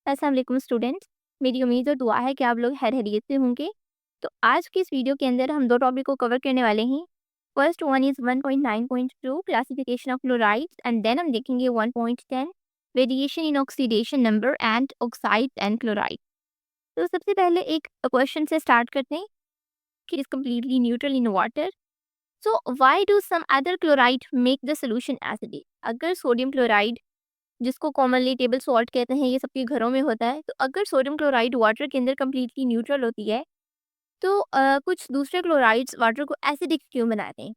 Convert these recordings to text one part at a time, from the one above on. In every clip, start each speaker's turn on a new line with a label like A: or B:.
A: अस्सलाम वालेकुम स्टूडेंट्स। मेरी उम्मीद और दुआ है कि आप लोग खैरियत से होंगे। तो आज की इस वीडियो के अंदर हम दो टॉपिक को कवर करने वाले हैं। First one is 1.9.2 classification of chlorides and then हम देखेंगे 1.10 variation in oxidation number and oxide and chloride. तो सबसे पहले एक क्वेश्चन से स्टार्ट करते हैं कि is completely neutral in water. So why do some other chloride make the solution acidic? अगर सोडियम क्लोराइड, जिसको कॉमनली टेबल सॉल्ट कहते हैं, ये सबके घरों में होता है, तो अगर सोडियम क्लोराइड वाटर के अंदर कम्प्लीटली न्यूट्रल होती है, तो कुछ दूसरे क्लोराइड्स वाटर को एसिडिक क्यों बनाते हैं?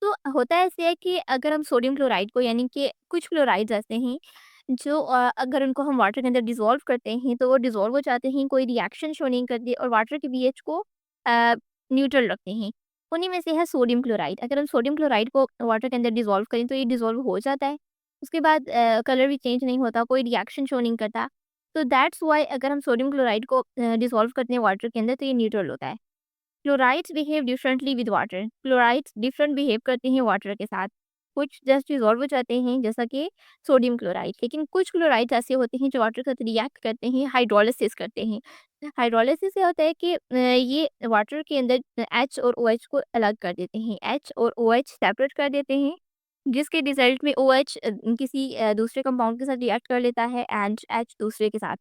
A: तो होता ऐसे है कि अगर हम सोडियम क्लोराइड को, यानी कि कुछ क्लोराइड्स ऐसे हैं जो अगर उनको हम वाटर के अंदर डिज़ोल्व करते हैं तो वो डिज़ोल्व हो जाते हैं, कोई रिएक्शन शो नहीं करते और वाटर के पीएच को न्यूट्रल रखते हैं। उन्हीं में से है सोडियम क्लोराइड। अगर हम सोडियम क्लोराइड को वाटर के अंदर डिज़ोल्व करें तो ये डिज़ोल्व हो जाता है। उसके बाद कलर भी चेंज नहीं होता, कोई रिएक्शन शो नहीं करता। तो दैट्स व्हाई अगर हम सोडियम क्लोराइड को डिज़ोल्व करते हैं वाटर के अंदर तो ये न्यूट्रल होता है। Chlorides behave differently with water. Chlorides different behave करते हैं वाटर के साथ। कुछ जस्ट डिज़ोल्व हो जाते हैं जैसा कि सोडियम क्लोराइड, लेकिन कुछ क्लोराइड्स ऐसे होते हैं जो वाटर के साथ रिएक्ट करते हैं, हाइड्रोलिसिस करते हैं। हाइड्रोलिसिस से होता है कि ये वाटर के अंदर एच और ओएच को अलग कर देते हैं, एच और ओएच सेपरेट कर देते हैं, जिसके रिजल्ट में ओएच किसी दूसरे कंपाउंड के साथ रिएक्ट कर लेता है एंड एच दूसरे के साथ।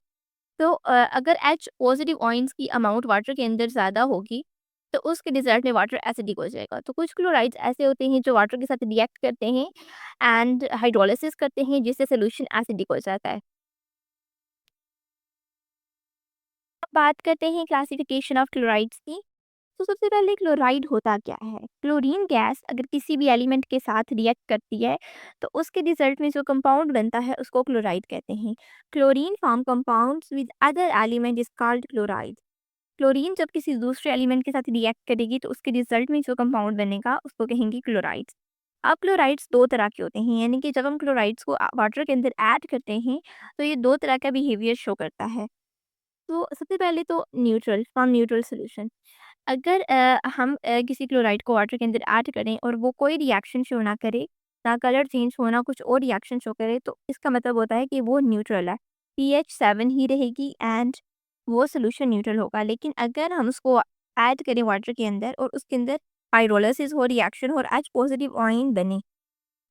A: तो अगर एच पॉजिटिव आयन्स की अमाउंट वाटर के अंदर ज़्यादा होगी, तो उसके रिजल्ट में वाटर एसिडिक हो जाएगा। तो कुछ क्लोराइड्स ऐसे होते हैं जो वाटर के साथ रिएक्ट करते हैं एंड हाइड्रोलिसिस करते हैं, जिससे सॉल्यूशन एसिडिक हो जाता है। अब बात करते हैं क्लासिफिकेशन ऑफ क्लोराइड्स की। तो सबसे पहले क्लोराइड होता क्या है? क्लोरीन गैस अगर किसी भी एलिमेंट के साथ रिएक्ट करती है तो उसके रिजल्ट में जो कंपाउंड बनता है उसको क्लोराइड कहते हैं। Chlorine form compounds with other element is called chloride. Chlorine जब किसी दूसरे एलिमेंट के साथ रिएक्ट करेगी तो उसके रिजल्ट में जो कंपाउंड बनेगा उसको कहेंगे क्लोराइड्स। अब क्लोराइड्स दो तरह के होते हैं, यानी कि जब हम क्लोराइड्स को वाटर के अंदर ऐड करते हैं तो ये दो तरह का बिहेवियर शो करता है। तो सबसे पहले तो न्यूट्रल, फॉर्म न्यूट्रल सोल्यूशन। अगर हम किसी क्लोराइड को वाटर के अंदर ऐड करें और वो कोई रिएक्शन शो ना करे, ना कलर चेंज हो, ना कुछ और रिएक्शन शो करे, तो इसका मतलब होता है कि वो न्यूट्रल है। पीएच 7 ही रहेगी एंड वो सॉल्यूशन न्यूट्रल होगा। लेकिन अगर हम उसको ऐड करें वाटर के अंदर और उसके अंदर हाइड्रोलिसिस हो, रिएक्शन हो और एच पॉजिटिव आयन बने,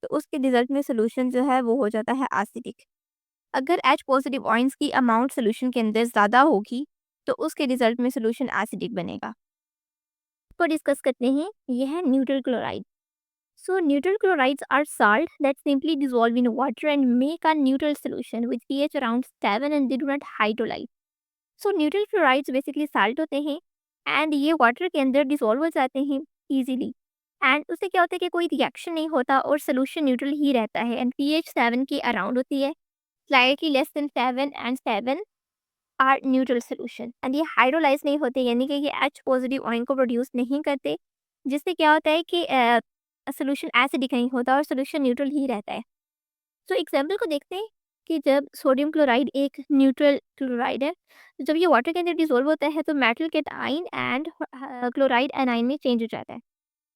A: तो उसके रिजल्ट में सॉल्यूशन जो है वो हो जाता है एसिडिक। अगर एच पॉजिटिव आयन्स की अमाउंट सॉल्यूशन के अंदर ज़्यादा होगी, तो उसके रिजल्ट में सॉल्यूशन एसिडिक बनेगा। को डिस्कस करते हैं, यह है neutral chloride. So neutral chlorides are salt that simply dissolve in water and make a neutral solution with pH around 7 and they do not hydrolyze. So neutral chlorides basically salt होते हैं and ये water के अंदर dissolve हो जाते हैं easily. And उससे क्या होता है कि कोई रिएक्शन नहीं होता और सोल्यूशन न्यूट्रल ही रहता है एंड पीएच 7 के अराउंड होती है, slightly less than 7 and 7 are neutral solution and ये हाइड्रोलाइज नहीं होते, यानी कि ये एच पॉजिटिव आयन को प्रोड्यूस नहीं करते, जिससे क्या होता है कि सोल्यूशन एसिडिक नहीं होता और सोल्यूशन न्यूट्रल ही रहता है। तो एग्जाम्पल को देखते हैं कि जब सोडियम क्लोराइड एक न्यूट्रल क्लोराइड है, तो जब ये वाटर के अंदर डिसॉल्व होता है तो metal cation and chloride A9 में चेंज हो जाता है।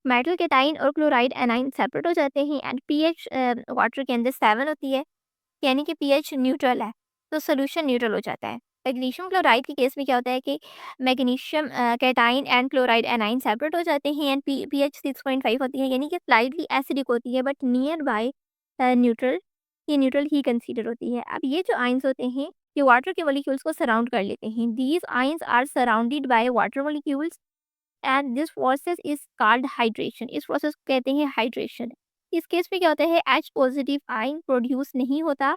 A: मेटल केटाइन और क्लोराइड एनाइन सेपरेट हो जाते हैं एंड पीएच वाटर के अंदर 7 होती है, यानी कि पीएच न्यूट्रल है, तो सोल्यूशन न्यूट्रल हो जाता है। मैग्नीशियम क्लोराइड के केस में क्या होता है कि magnesium cation and chloride A9 separate हो जाते हैं एंड पीएच 6.5 होती है, यानी कि स्लाइटली एसिडिक होती है बट नियर बाय न्यूट्रल, ये न्यूट्रल ही कंसीडर होती है। अब ये जो आयंस होते हैं ये वाटर के मॉलिक्यूल्स को सराउंड कर लेते हैं। These ions are surrounded by water molecules and this process is called hydration. इस प्रोसेस को कहते हैं हाइड्रेशन। इस केस में क्या होता है, एच पॉजिटिव आयन प्रोड्यूस नहीं होता,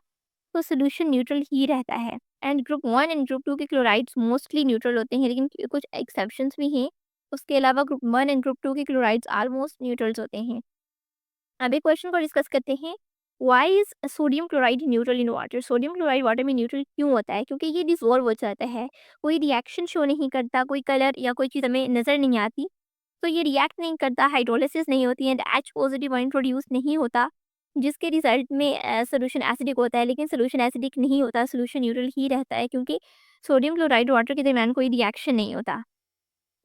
A: तो सोल्यूशन न्यूट्रल ही रहता है। एंड ग्रुप 1 एंड ग्रुप 2 के क्लोराइड्स मोस्टली न्यूट्रल होते हैं, लेकिन कुछ एक्सेप्शंस भी हैं। उसके अलावा ग्रुप 1 एंड ग्रुप 2 के क्लोराइड्स ऑलमोस्ट न्यूट्रल्स होते हैं। अब एक क्वेश्चन को डिस्कस करते हैं, why is sodium chloride neutral in water? Sodium chloride water में न्यूट्रल क्यों होता है? क्योंकि ये डिसॉल्व हो जाता है, कोई रिएक्शन शो नहीं करता, कोई कलर या कोई चीज़ हमें नज़र नहीं आती, तो ये रिएक्ट नहीं करता, हाइड्रोलिसिस नहीं होती and H positive ion produce नहीं होता, जिसके रिजल्ट में सोल्यूशन एसिडिक होता है। लेकिन सोल्यूशन एसिडिक नहीं होता, सोल्यूशन न्यूट्रल ही रहता है, क्योंकि सोडियम क्लोराइड वाटर के दरमियान कोई रिएक्शन नहीं होता।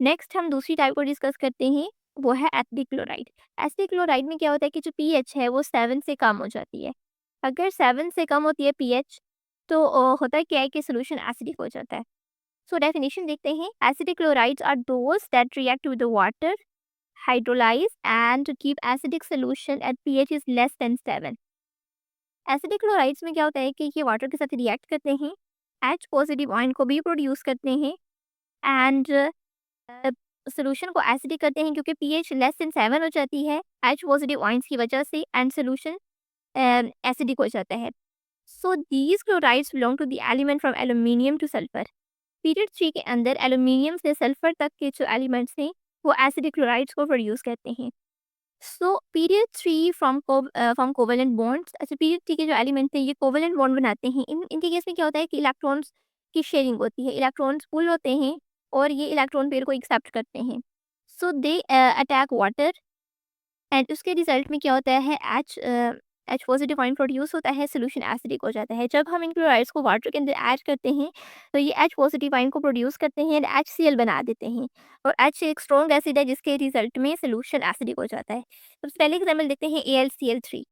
A: नेक्स्ट हम दूसरी टाइप को डिस्कस करते हैं, वो है एसिडिक क्लोराइड। एसिडिक क्लोराइड में क्या होता है कि जो पीएच है वो 7 से कम हो जाती है। अगर 7 से कम होती है पीएच, तो होता क्या है कि सॉल्यूशन एसिडिक हो जाता है। सो डेफिनेशन देखते हैं, acidic chlorides are those that react with the water, hydrolyse and keep acidic solution at pH is less than 7। Acidic chlorides में क्या होता है कि ये वाटर के साथ रिएक्ट करते हैं, एच पॉजिटिव आयन को भी प्रोड्यूस करते हैं एंड सोल्यूशन को एसिडिक करते हैं क्योंकि पीएच लेस देन 7 हो जाती है एच पॉजिटिव आयंस की वजह से, एंड सोल्यूशन एसिडिक हो जाता है। So these chlorides belong to the element from aluminium to sulphur. Period 3 के अंदर एल्यूमिनियम से सल्फर तक के जो एलिमेंट्स हैं वो एसिडिक क्लोराइड्स को प्रोड्यूस करते हैं। So period 3 from covalent bonds, अच्छा पीरियड 3 के जो एलिमेंट हैं ये कोवेलेंट बॉन्ड बनाते हैं। इनके केस में क्या होता है कि इलेक्ट्रॉन्स की शेयरिंग होती है, इलेक्ट्रॉन्स पुल होते हैं और ये इलेक्ट्रॉन पेयर को एक्सेप्ट करते हैं। सो दे अटैक वाटर एंड उसके रिजल्ट में क्या होता है, एच पॉजिटिव आयन प्रोड्यूस होता है, सोल्यूशन एसिडिक हो जाता है। जब हम इन क्लोराइड्स को वाटर के अंदर ऐड करते हैं तो ये एच पॉजिटिव आयन को प्रोड्यूस करते हैं एंड HCl बना देते हैं, और H एक स्ट्रॉन्ग एसिड है जिसके रिजल्ट में सोल्यूशन एसिडिक हो जाता है। तो पहले एग्जाम्पल देखते हैं AlCl3।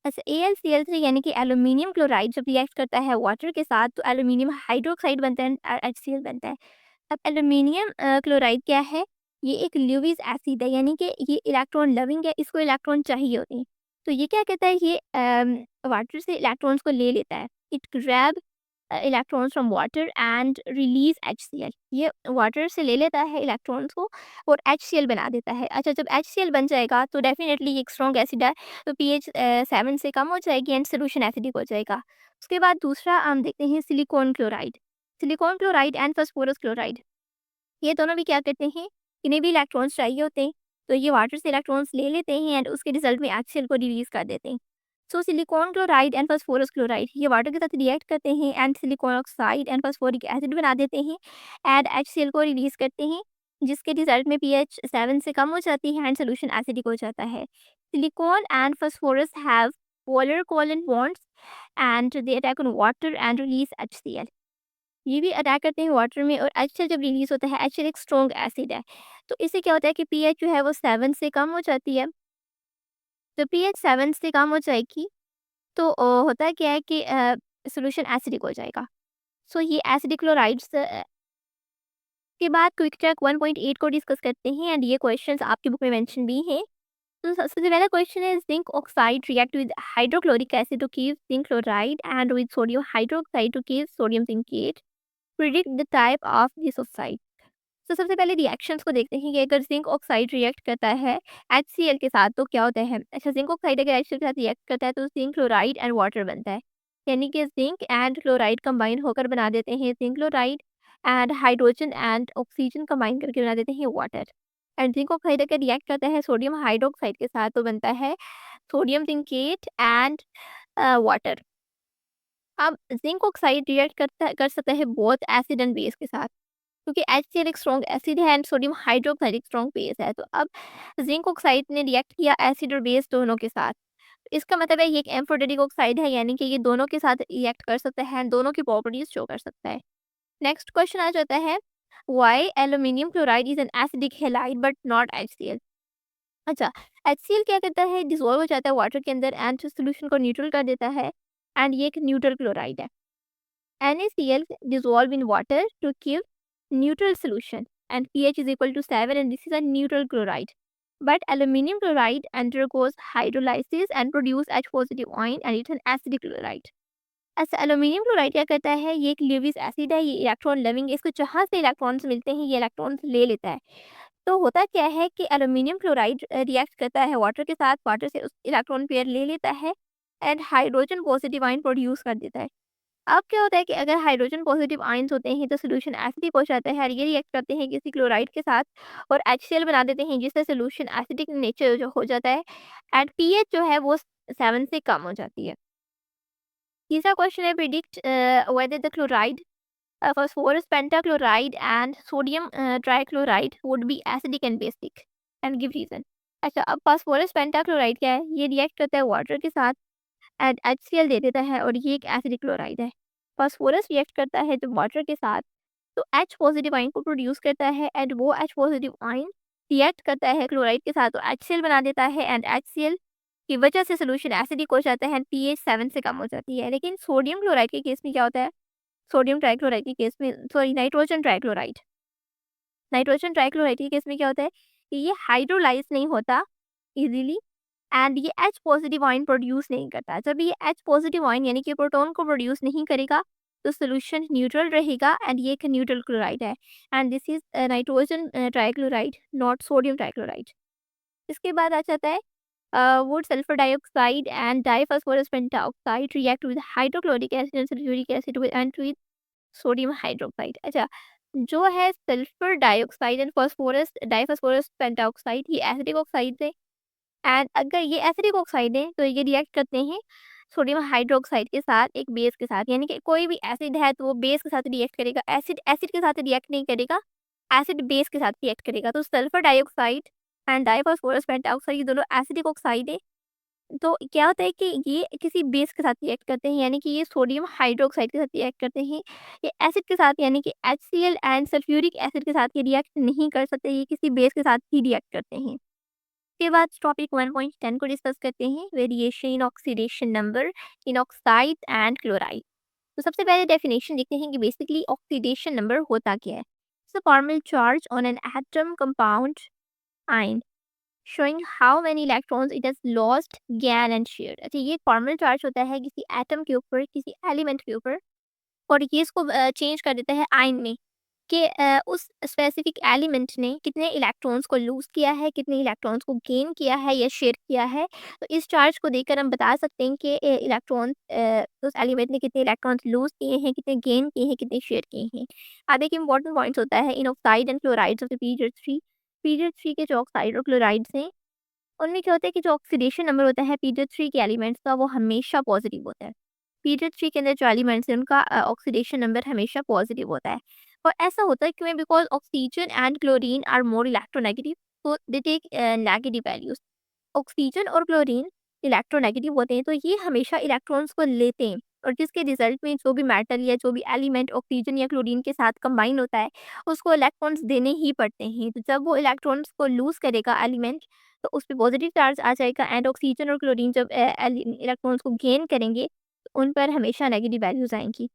A: अच्छा AlCl3 यानी कि एल्यूमिनियम क्लोराइड जब रिएक्ट करता है वाटर के साथ तो एल्यूमिनियम हाइड्रोक्साइड बनता है और HCl बनता है। अब एल्यूमिनियम क्लोराइड क्या है, ये एक ल्यूविस एसिड है, यानी कि ये इलेक्ट्रॉन लविंग है, इसको इलेक्ट्रॉन चाहिए होते हैं। तो ये क्या कहता है, ये वाटर से इलेक्ट्रॉन्स को ले लेता है। It grab electrons from water and release HCl। ये वाटर से ले लेता है इलेक्ट्रॉन्स को और HCl बना देता है। अच्छा जब HCl बन जाएगा तो डेफिनेटली ये एक स्ट्रॉन्ग एसिड है, तो pH 7 से कम हो जाएगी एंड सोल्यूशन एसिडिक हो जाएगा। उसके बाद दूसरा हम देखते हैं silicon chloride. Silicon chloride and phosphorus chloride, ये दोनों भी क्या करते हैं, इन्हें भी इलेक्ट्रॉन्स चाहिए होते हैं, तो ये वाटर से इलेक्ट्रॉन्स ले लेते हैं एंड उसके रिजल्ट में HCl को रिलीज कर देते हैं। So silicon chloride and phosphorus chloride ये वाटर के साथ रिएक्ट करते हैं and silicon oxide and phosphoric acid बना देते हैं एंड HCl को रिलीज करते हैं, जिसके रिजल्ट में pH 7 से कम हो जाती है एंड सोल्यूशन एसिडिक हो जाता है। Silicon and phosphorus have polar covalent bonds and they attack on water and release HCl। ये भी अटैक करते हैं वाटर में और HCl जब रिलीज़ होता है, HCl एक स्ट्रॉन्ग एसिड है। तो इससे क्या होता है कि pH जो है वो 7 से कम हो जाती है। तो pH 7 से कम हो जाएगी तो होता क्या है कि सॉल्यूशन एसिडिक हो जाएगा। सो ये एसिडिक क्लोराइड्स के बाद क्विक चेक 1.8 को डिस्कस करते हैं एंड ये क्वेश्चंस आपकी बुक में मेंशन भी हैं। तो सबसे पहला क्वेश्चन है, zinc oxide react with hydrochloric acid to give zinc chloride and with sodium hydroxide to give sodium zincate. Predict the type of this oxide. तो सबसे पहले रिएक्शंस को देखते हैं कि अगर जिंक ऑक्साइड रिएक्ट करता है HCl के साथ तो क्या होता है। अच्छा जिंक ऑक्साइड अगर HCl के साथ रिएक्ट करता है तो जिंक क्लोराइड एंड वाटर बनता है, यानी कि जिंक एंड क्लोराइड कंबाइन होकर बना देते हैं zinc chloride and hydrogen and oxygen combine करके बना देते हैं वाटर। एंड जिंक ऑक्साइड अगर रिएक्ट करता है सोडियम हाइड्रोक्साइड के साथ तो बनता है सोडियम जिंकेट एंड वाटर। अब जिंक ऑक्साइड रिएक्ट कर सकता है बोथ एसिड एंड बेस के साथ, क्योंकि HCl एक स्ट्रॉन्ग एसिड है एंड सोडियम हाइड्रोक्साइड एक स्ट्रॉन्ग बेस है। तो अब जिंक ऑक्साइड ने रिएक्ट किया एसिड और बेस दोनों के साथ। इसका मतलब है ये एक एम्फोटेरिक ऑक्साइड है, यानी कि ये दोनों के साथ रिएक्ट कर सकता है एंड दोनों की प्रॉपर्टीज शो कर सकता है। नेक्स्ट क्वेश्चन आ जाता है, why aluminium chloride is an acidic halide but not HCl। अच्छा HCl क्या करता है, डिसॉल्व हो जाता है वाटर के अंदर एंड सोल्यूशन को न्यूट्रल कर देता है एंड ये एक न्यूट्रल क्लोराइड है। NaCl dissolve in water to give neutral solution and pH is equal to 7 and this is a neutral chloride. But aluminium chloride undergoes hydrolysis and produce H positive ion and it's an acidic chloride. ऐसा aluminium chloride क्या करता है, ये एक Lewis acid है, ये electron loving है, इसको जहाँ से इलेक्ट्रॉन्स मिलते हैं ये इलेक्ट्रॉन्स ले लेता है। तो होता क्या है कि एल्यूमिनियम क्लोराइड रिएक्ट करता है वाटर के साथ, वाटर से उस इलेक्ट्रॉन पेयर ले लेता है and hydrogen positive ion produce कर देता है। अब क्या होता है कि अगर हाइड्रोजन पॉजिटिव आयन्स होते हैं तो सॉल्यूशन एसिडिक हो जाता है और ये रिएक्ट करते हैं किसी क्लोराइड के साथ और HCl बना देते हैं, जिससे सॉल्यूशन एसिडिक नेचर जो हो जाता है एंड पीएच जो है वो 7 से कम हो जाती है। तीसरा क्वेश्चन है, predict whether the chloride phosphorus pentachloride and sodium trichloride would be acidic and basic and give reason। अच्छा अब फास्फोरस पेंटाक्लोराइड क्या है, ये रिएक्ट करता है वाटर के साथ एंड HCl दे देता है और ये एक एसिडिक क्लोराइड है। फास्फोरस रिएक्ट करता है जब वाटर के साथ तो H पॉजिटिव आयन को प्रोड्यूस करता है एंड वो H पॉजिटिव आयन रिएक्ट करता है क्लोराइड के साथ तो HCl बना देता है एंड HCl की वजह से सॉल्यूशन एसिडिक हो जाता है, पीएच 7 से कम हो जाती है। लेकिन सोडियम क्लोराइड के केस में क्या होता है? सोडियम ट्राइक्लोराइड के केस में सॉरी नाइट्रोजन ट्राइक्लोराइड के केस में क्या होता है कि ये हाइड्रोलाइज़ नहीं होता ईज़िली एंड ये H पॉजिटिव आयन प्रोड्यूस नहीं करता। जब ये H पॉजिटिव आयन यानी कि प्रोटॉन को प्रोड्यूस नहीं करेगा, तो सॉल्यूशन न्यूट्रल रहेगा एंड ये एक न्यूट्रल क्लोराइड है and this is nitrogen trichloride not sodium trichloride. इसके बाद आ जाता है wood sulfur dioxide and diphosphorus pentaoxide react with hydrochloric acid and sulfuric acid with and with sodium hydroxide। अच्छा, जो है sulphur dioxide and phosphorus diphosphorus pentaoxide ये acidic oxide है and अगर ये एसिडिक ऑक्साइड है तो ये रिएक्ट करते हैं सोडियम हाइड्रोक्साइड के साथ एक बेस के साथ, यानी कि कोई भी एसिड है तो वो बेस के साथ रिएक्ट करेगा, एसिड एसिड के साथ रिएक्ट नहीं करेगा, एसिड बेस के साथ रिएक्ट करेगा। तो सल्फर डाइऑक्साइड एंड डाइफॉस्फोरस पेंटाऑक्साइड ये दोनों एसिडिक ऑक्साइड है। तो क्या होता है कि ये किसी बेस के साथ रिएक्ट करते हैं, यानी कि ये सोडियम हाइड्रोक्साइड के साथ रिएक्ट करते हैं। ये एसिड के साथ यानी कि HCl एंड सल्फ्यूरिक एसिड के साथ ये रिएक्ट नहीं कर सकते, ये किसी बेस के साथ ही रिएक्ट करते हैं। उसके बाद टॉपिक 1.10 को डिस्कस करते हैं, variation in oxidation number in oxide and chloride. तो सबसे पहले डेफिनेशन देखते हैं कि बेसिकली ऑक्सीडेशन नंबर होता क्या है। It's a formal charge on an atom compound ion showing how many electrons it has lost, gained and shared। अच्छा, ये फॉर्मल चार्ज होता है किसी एटम के ऊपर, किसी एलिमेंट के ऊपर, और ये इसको चेंज कर देता है आयन में कि उस स्पेसिफिक एलिमेंट ने कितने इलेक्ट्रॉन्स को लूज़ किया है, कितने इलेक्ट्रॉन्स को गेन किया है या शेयर किया है। तो इस चार्ज को देखकर हम बता सकते हैं कि इलेक्ट्रॉन उस एलिमेंट ने कितने इलेक्ट्रॉन्स लूज़ किए हैं, कितने गेन किए हैं, कितने शेयर किए हैं। अब एक इंपॉर्टेंट पॉइंट्स होता है in oxide and chlorides of the period 3। Period 3 के जो ऑक्साइड और क्लोराइड्स हैं उनमें क्या होता है कि जो ऑक्सीडेशन नंबर होता है पीरियड 3 के एलिमेंट्स का वो हमेशा पॉजिटिव होता है। पीरियड 3 के अंदर जो एलिमेंट्स हैं उनका ऑक्सीडेशन नंबर हमेशा पॉजिटिव होता है। और ऐसा होता है क्यों? Because oxygen and chlorine are more electronegative, so they take negative values. Oxygen और क्लोरीन इलेक्ट्रोनेगेटिव होते हैं, तो ये हमेशा इलेक्ट्रॉन्स को लेते हैं और जिसके रिजल्ट में जो भी मेटल या जो भी एलिमेंट ऑक्सीजन या क्लोरीन के साथ कंबाइन होता है, उसको इलेक्ट्रॉन्स देने ही पड़ते हैं। तो जब वो इलेक्ट्रॉन्स को लूज़ करेगा एलिमेंट, तो उस पे पॉजिटिव चार्ज आ जाएगा एंड ऑक्सीजन और क्लोरीन जब इलेक्ट्रॉन्स को गेन करेंगे, तो उन पर हमेशा नेगेटिव वैल्यूज़ आएँगी।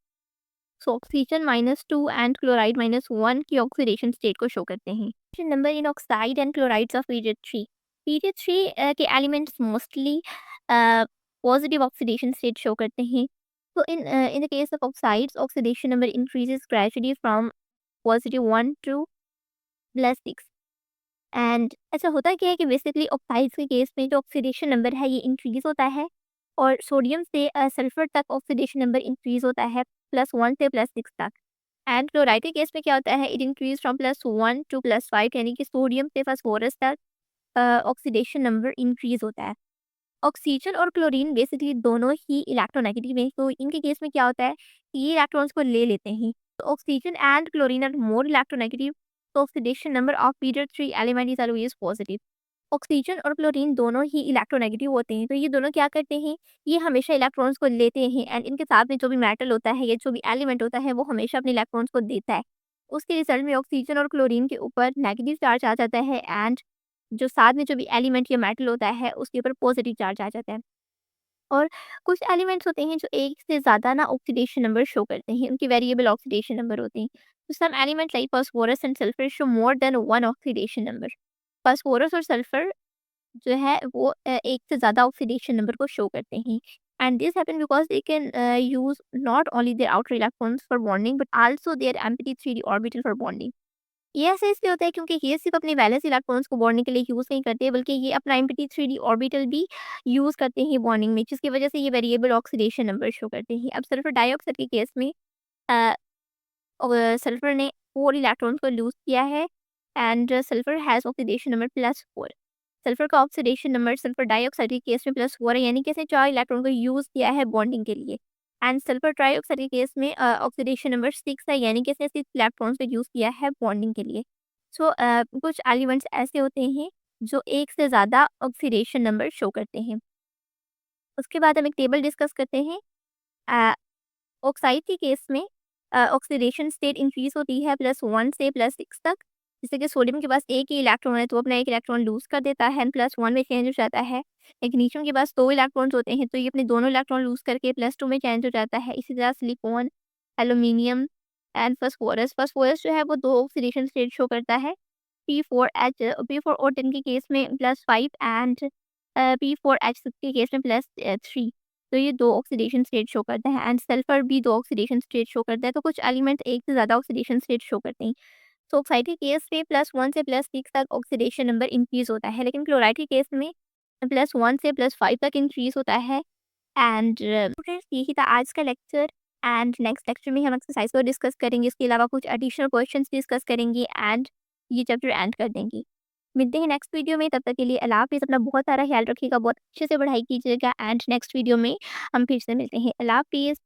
A: सो ऑक्सीजन -2 एंड क्लोराइड -1 की ऑक्सीडेशन स्टेट को शो करते हैं। Number in oxide and chlorides of period 3। Period 3 के elements mostly positive oxidation state show करते हैं। तो in the case of oxides oxidation number increases gradually from +1 to +6 and ऐसा होता क्या है कि बेसिकली ऑक्साइड्स के केस में जो ऑक्सीडेशन नंबर है ये इंक्रीज़ होता है और सोडियम से सल्फर तक ऑक्सीडेशन नंबर इंक्रीज़ होता है +1 से +6 तक। एंड क्लोराइड के केस में क्या होता है इट इंक्रीज़ फ्रॉम +1 टू +5, यानी कि सोडियम से फास्फोरस तक ऑक्सीडेशन नंबर इंक्रीज़ होता है। ऑक्सीजन और क्लोरीन बेसिकली दोनों ही इलेक्ट्रोनेगेटिव हैं, तो इनके केस में क्या होता है कि ये इलेक्ट्रॉन्स को ले लेते हैं। तो oxygen and chlorine are more electronegative, तो oxidation number of period 3 element is always positive. Oxygen और क्लोरीन दोनों ही इलेक्ट्रोनेगेटिव होते हैं, तो ये दोनों क्या करते हैं, ये हमेशा इलेक्ट्रॉन्स को लेते हैं एंड इनके साथ में जो भी मेटल होता है या जो भी एलिमेंट होता है वो हमेशा अपने इलेक्ट्रॉन्स को देता है। उसके रिजल्ट में ऑक्सीजन और क्लोरीन के ऊपर नेगेटिव चार्ज आ जाता है एंड जो साथ में जो भी एलिमेंट या मेटल होता है उसके ऊपर पॉजिटिव चार्ज आ जाता है। और कुछ एलिमेंट्स होते हैं जो एक से ज़्यादा ना ऑक्सीडेशन नंबर शो करते हैं, उनकी वेरिएबल ऑक्सीडेशन नंबर होते हैं। तो some element like phosphorus and sulphur show more than 1 oxidation number. Phosphorus और सल्फर जो है वो एक से ज़्यादा ऑक्सीडेशन नंबर को शो करते हैं and this happen because they can use not only their outer electrons for bonding but also their empty 3d orbital for bonding. ये ऐसा इसलिए होता है क्योंकि ये सिर्फ़ अपने वैलेंस इलेक्ट्रॉन्स को बॉन्डिंग के लिए यूज़ नहीं करते, बल्कि ये अपना एम्प्टी 3d ऑर्बिटल भी यूज़ करते हैं बॉन्डिंग में, जिसकी वजह से ये वेरिएबल ऑक्सीडेशन नंबर शो करते हैं। अब सल्फर डाइऑक्साइड के केस में अ, सल्फर ने 4 इलेक्ट्रॉन्स को लूज़ किया है and sulphur has oxidation number +4। Sulphur का ऑक्सीडेशन नंबर सल्फर डाइऑक्साइड के केस में +4 है, यानी कि इसने 4 इलेक्ट्रॉन को यूज़ किया है बॉन्डिंग के लिए एंड सल्फर ट्राइऑक्साइड के केस में ऑक्सीडेशन नंबर 6 है, यानी कि इसने 6 इलेक्ट्रॉन्स को यूज़ किया है बॉन्डिंग के लिए। सो कुछ एलिमेंट्स ऐसे होते हैं जो एक से ज़्यादा ऑक्सीडेशन नंबर शो करते हैं। उसके बाद हम एक टेबल डिस्कस करते हैं। अ, ऑक्साइड के केस में ऑक्सीडेशन स्टेट इंक्रीज़ होती है +1 से +6 तक जैसे कि सोडियम के पास एक ही इलेक्ट्रॉन है तो वो अपना एक इलेक्ट्रॉन लूज़ कर देता है, n+1 में चेंज हो जाता है। मैग्नीशियम के पास 2 इलेक्ट्रॉन्स होते हैं तो ये अपने दोनों इलेक्ट्रॉन लूज़ करके +2 में चेंज हो जाता है। इसी तरह silicon, aluminium and phosphorus. Phosphorus जो है वो 2 ऑक्सीडेशन स्टेट शो करता है। P4O10 के केस में +5 एंड P4H6 के केस में +3। तो ये 2 ऑक्सीडेशन स्टेट शो करता है एंड सल्फर भी 2 ऑक्सीडेशन स्टेट शो करता है। तो कुछ एलिमेंट एक से ज़्यादा ऑक्सीडेशन स्टेट शो करते हैं। तो ऑक्साइड के केस में +1 से +6 तक ऑक्सीडेशन नंबर इंक्रीज़ होता है, लेकिन क्लोराइड के केस में +1 से +5 तक इंक्रीज़ होता है। एंड स्टूडेंट्स यही था आज का लेक्चर एंड नेक्स्ट लेक्चर में हम एक्सरसाइज को डिस्कस करेंगे। इसके अलावा कुछ एडिशनल क्वेश्चंस डिस्कस करेंगे एंड ये चैप्टर एंड कर देंगे। मिलते हैं नेक्स्ट वीडियो में, तब तक के लिए अल्लाह हाफ़िज़। अपना बहुत सारा ख्याल रखिएगा, बहुत अच्छे से पढ़ाई कीजिएगा एंड नेक्स्ट वीडियो में हम फिर से मिलते हैं। अल्लाह हाफ़िज़।